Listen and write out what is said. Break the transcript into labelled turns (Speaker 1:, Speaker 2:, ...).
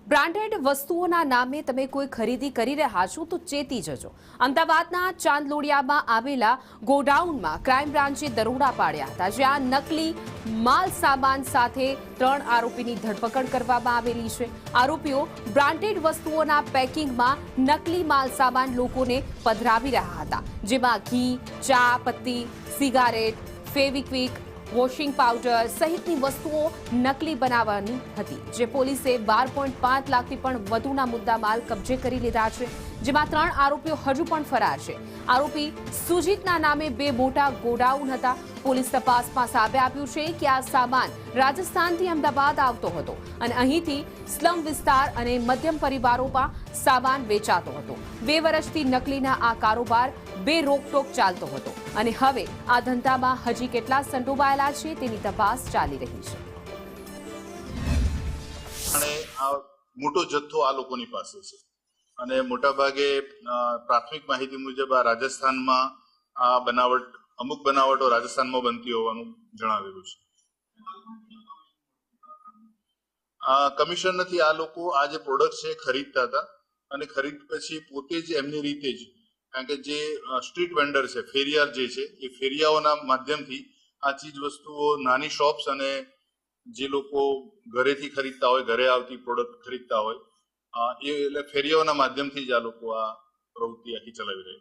Speaker 1: Branded વસ્તુઓના નામે તમે કોઈ ખરીદી કરી રહ્યા છો તો ચેતી જજો। અમદાવાદના ચાંદલોડિયામાં આવેલા ગોડાઉનમાં ક્રાઇમ બ્રાન્ચે દરોડા પાડ્યા હતા, જ્યાં નકલી માલ સામાન સાથે 3 આરોપીની ધરપકડ કરવામાં આવેલી છે। આરોપીઓ બ્રાન્ડેડ વસ્તુઓના પેકિંગમાં નકલી માલ સામાન લોકોને પધરાવી રહ્યા હતા, જેમાં ઘી, ચા પત્તી, સિગારેટ, ફેવિક્વિક, વોશિંગ પાવડર સહિતની વસ્તુઓ નકલી બનાવવાની હતી, જે પોલીસે 12.5 લાખથી પણ વધુના મુદ્દામાલ કબજે કરી લીધા છે, જેમાં 3 આરોપીઓ હજુ પણ ફરાર છે। આરોપી સુજીતના નામે 2 મોટા ગોડાઉન હતા। પોલીસ તપાસમાં સામે આવ્યું છે કે આ સામાન રાજસ્થાનથી અમદાવાદ આવતો હતો અને અહીંથી સ્લમ વિસ્તાર અને મધ્યમ પરિવારોમાં સામાન વેચાતો હતો। 2 વર્ષથી નકલીના આ કારોબાર બે રોકટોક ચાલતો હતો અને હવે આ ધંધામાં હજી કેટલા સંડોવાયેલા છે તેની તપાસ ચાલી રહી છે।
Speaker 2: અને આ મોટો જથ્થો આ લોકોની પાસે છે અને મોટા ભાગે પ્રાથમિક માહિતી મુજબ આ રાજસ્થાનમાં આ અમુક બનાવટો રાજસ્થાનમાં બનતી હોવાનું જણાવેલું છે। કમિશન નથી, આ લોકો આ જે પ્રોડક્ટ છે ખરીદતા હતા અને ખરીદ પછી પોતે જ એમની રીતે જ, કારણ કે જે સ્ટ્રીટ વેન્ડર છે, ફેરિયાર જે છે, એ ફેરિયાઓના માધ્યમથી આ ચીજ વસ્તુઓ નાની શોપ્સ અને જે લોકો ઘરેથી ખરીદતા હોય, ઘરે આવતી પ્રોડક્ટ ખરીદતા હોય, એ એટલે ફેરિયાઓના માધ્યમથી જ આ લોકો આ પ્રવૃત્તિ આખી ચલાવી રહ્યા છે।